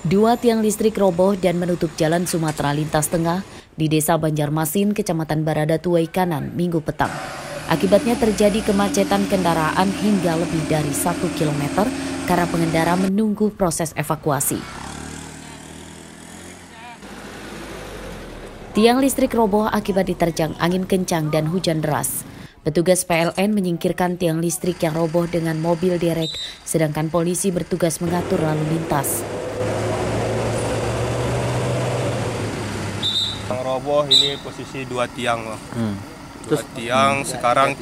Dua tiang listrik roboh dan menutup jalan Sumatera lintas tengah di Desa Banjarmasin, Kecamatan Baradatu, Waikanan, Minggu petang. Akibatnya terjadi kemacetan kendaraan hingga lebih dari 1 km karena pengendara menunggu proses evakuasi. Tiang listrik roboh akibat diterjang angin kencang dan hujan deras. Petugas PLN menyingkirkan tiang listrik yang roboh dengan mobil derek, sedangkan polisi bertugas mengatur lalu lintas. Yang roboh ini posisi dua tiang. Dua tiang sekarang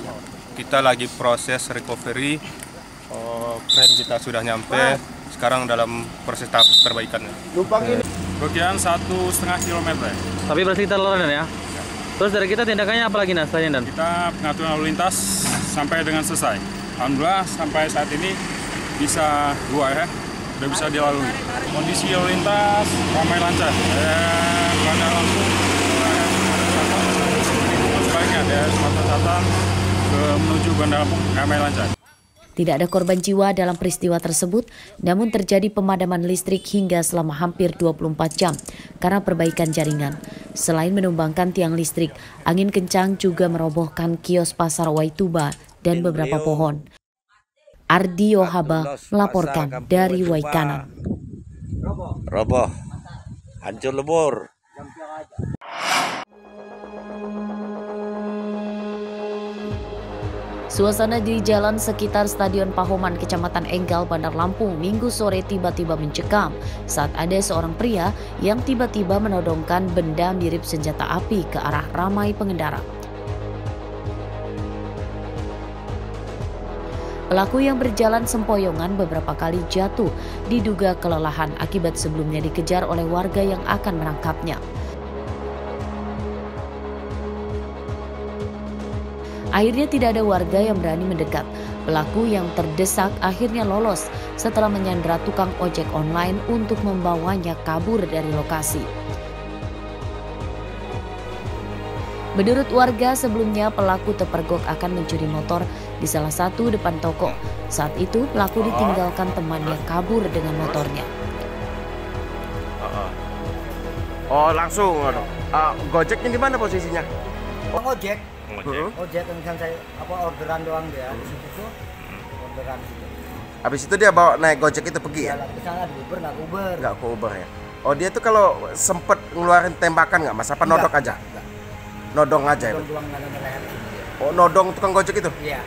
kita lagi proses recovery. Kren kita sudah nyampe, sekarang dalam proses tahap perbaikan. Kerugian 1,5 km. Tapi berarti kita lolosan ya? Terus dari kita tindakannya apa lagi Dan? Kita pengaturan lalu lintas sampai dengan selesai. Alhamdulillah sampai saat ini bisa udah bisa dilalui. Kondisi lalu lintas ramai lancar. Bandar Lampung sebaliknya dari Sumatera Selatan menuju Bandar Lampung ramai lancar. Tidak ada korban jiwa dalam peristiwa tersebut, namun terjadi pemadaman listrik hingga selama hampir 24 jam karena perbaikan jaringan. Selain menumbangkan tiang listrik, angin kencang juga merobohkan kios pasar Waituba dan beberapa pohon. Ardi Yohaba melaporkan dari Waikanan. Roboh, hancur lebur. Suasana di jalan sekitar Stadion Pahoman, Kecamatan Enggal, Bandar Lampung, Minggu sore tiba-tiba mencekam saat ada seorang pria yang tiba-tiba menodongkan benda mirip senjata api ke arah ramai pengendara. Pelaku yang berjalan sempoyongan beberapa kali jatuh, diduga kelelahan akibat sebelumnya dikejar oleh warga yang akan menangkapnya. Akhirnya tidak ada warga yang berani mendekat. Pelaku yang terdesak akhirnya lolos setelah menyandra tukang ojek online untuk membawanya kabur dari lokasi. Menurut warga, sebelumnya pelaku terpergok akan mencuri motor di salah satu depan toko. Saat itu pelaku ditinggalkan temannya kabur dengan motornya. Oh, langsung. Gojeknya di mana posisinya? Ojek kan saya orderan doang dia di situ tuh orderan situ. Habis itu dia bawa naik Gojek itu pergi ya? Ke sana di Uber, nggak ke Uber ya. Oh, dia tuh kalau sempet ngeluarin tembakan nggak Mas? Apa nodong aja? Enggak. Nodong aja ya? Oh, nodong tukang Gojek itu? Iya.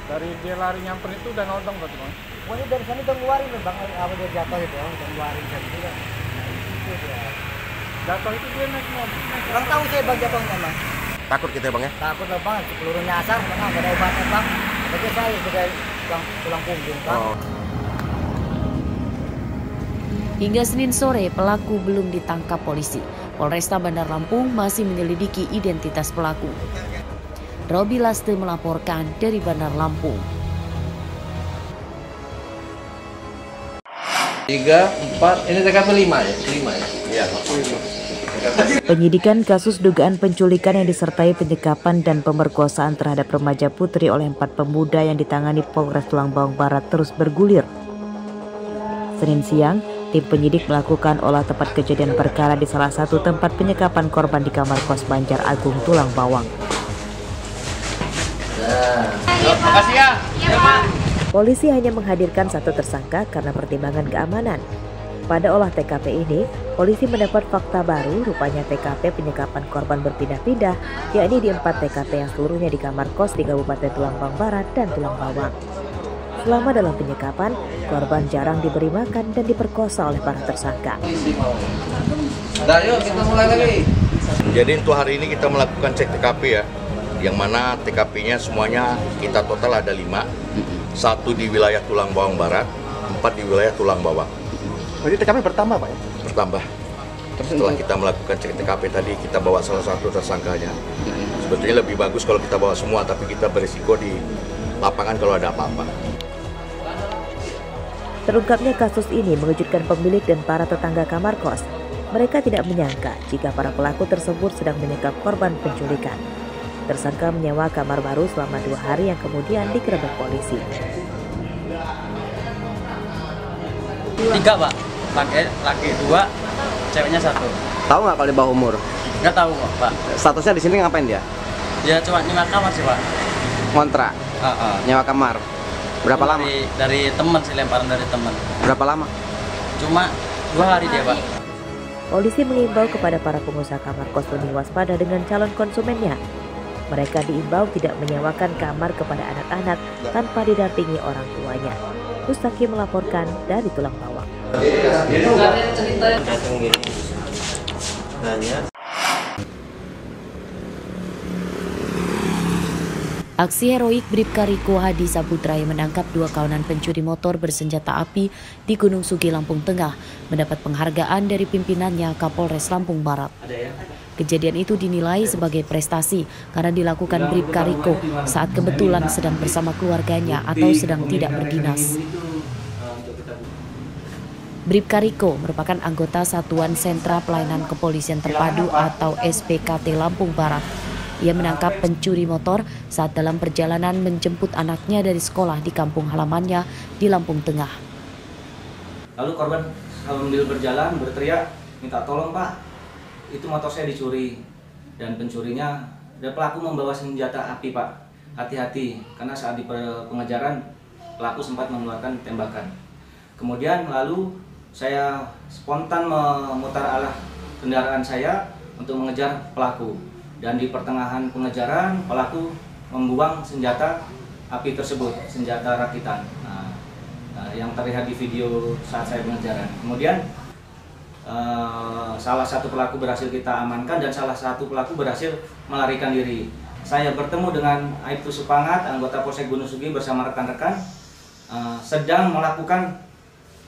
Dari dia lari nyamper itu udah nodong berarti Bang? Pokoknya dari sana udah ngeluarin Bang, apa dia jatuh itu, udah ngeluarin dari situ kan. Itu dia. Jatuh itu dia naik mobil. Kurang tahu saya Bang jatuhnya Bang. Takut kita ya Bang ya? Takut lah Bang, peluru nyasar, mana ada obatnya Bang. Tapi saya sebagai tulang punggung Bang. Hingga Senin sore, pelaku belum ditangkap polisi. Polresta Bandar Lampung masih menyelidiki identitas pelaku. Robi Laste melaporkan dari Bandar Lampung. 3, 4, ini TKP 5 ya? 5 ya? Iya. Penyidikan kasus dugaan penculikan yang disertai penyekapan dan pemerkosaan terhadap remaja putri oleh 4 pemuda yang ditangani Polres Tulang Bawang Barat terus bergulir. Senin siang, tim penyidik melakukan olah tempat kejadian perkara di salah satu tempat penyekapan korban di kamar kos Banjar Agung, Tulang Bawang. Makasih ya. Polisi hanya menghadirkan satu tersangka karena pertimbangan keamanan. Pada olah TKP ini, polisi mendapat fakta baru, rupanya TKP penyekapan korban berpindah-pindah, yakni di 4 TKP yang seluruhnya di kamar kos di Kabupaten Tulang Bawang Barat dan Tulang Bawang. Selama dalam penyekapan, korban jarang diberi makan dan diperkosa oleh para tersangka. Nah, yuk kita mulai lagi. Jadi untuk hari ini kita melakukan cek TKP ya, yang mana TKP-nya semuanya kita total ada 5, 1 di wilayah Tulang Bawang Barat, 4 di wilayah Tulang Bawang. Jadi TKP bertambah Pak ya? Bertambah. Setelah kita melakukan cek TKP tadi, kita bawa salah satu tersangkanya. Sebetulnya lebih bagus kalau kita bawa semua, tapi kita berisiko di lapangan kalau ada apa-apa. Terungkapnya kasus ini mengejutkan pemilik dan para tetangga kamar kos. Mereka tidak menyangka jika para pelaku tersebut sedang menyekap korban penculikan. Tersangka menyewa kamar baru selama 2 hari yang kemudian digerebek polisi. 3 Pak. laki 2, ceweknya 1. Tahu nggak kalau di bawah umur? Nggak tahu kok, Pak. Statusnya di sini ngapain dia? Dia cuma nyewa kamar sih, Pak. Kontrak? Nyewa kamar? Berapa lama? Dari teman sih, lemparan dari teman. Berapa lama? Cuma 2 hari dia, Pak. Polisi mengimbau kepada para pengusaha kamar kos lebih waspada dengan calon konsumennya. Mereka diimbau tidak menyewakan kamar kepada anak-anak tanpa didampingi orang tuanya. Mustaki melaporkan dari Tulang Bawang. Aksi heroik Bribka Riko Hadi Saputra yang menangkap 2 kawanan pencuri motor bersenjata api di Gunung Sugi, Lampung Tengah mendapat penghargaan dari pimpinannya Kapolres Lampung Barat. Kejadian itu dinilai sebagai prestasi karena dilakukan Bribka Riko saat kebetulan sedang bersama keluarganya atau sedang tidak berdinas. Bribka Riko merupakan anggota Satuan Sentra Pelayanan Kepolisian Terpadu atau SPKT Lampung Barat. Ia menangkap pencuri motor saat dalam perjalanan menjemput anaknya dari sekolah di kampung halamannya di Lampung Tengah. Lalu korban sambil berjalan berteriak, minta tolong Pak, itu motor saya dicuri. Dan pencurinya, dan pelaku membawa senjata api Pak. Hati-hati, karena saat di pengejaran pelaku sempat mengeluarkan tembakan. Kemudian lalu saya spontan memutar arah kendaraan saya untuk mengejar pelaku. Dan di pertengahan pengejaran pelaku membuang senjata api tersebut, senjata rakitan. Yang terlihat di video saat saya pengejaran. Kemudian salah satu pelaku berhasil kita amankan dan salah satu pelaku berhasil melarikan diri. Saya bertemu dengan Aibtu Supangat, anggota Polsek Gunung Sugi bersama rekan-rekan sedang melakukan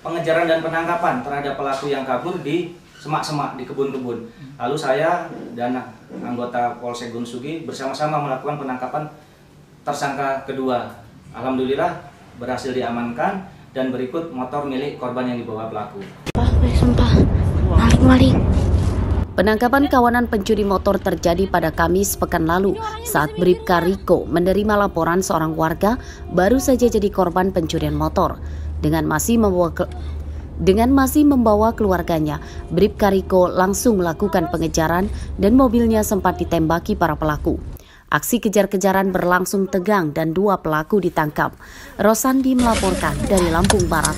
pengejaran dan penangkapan terhadap pelaku yang kabur di semak-semak, di kebun-kebun. Lalu saya dan anggota Polsek Gunung Sugi bersama-sama melakukan penangkapan tersangka kedua. Alhamdulillah berhasil diamankan dan berikut motor milik korban yang dibawa pelaku. Penangkapan kawanan pencuri motor terjadi pada Kamis pekan lalu saat Bribka Riko menerima laporan seorang warga baru saja jadi korban pencurian motor. Dengan masih membawa keluarganya, Bribka Riko langsung melakukan pengejaran dan mobilnya sempat ditembaki para pelaku. Aksi kejar-kejaran berlangsung tegang dan 2 pelaku ditangkap. Rosandi melaporkan dari Lampung Barat.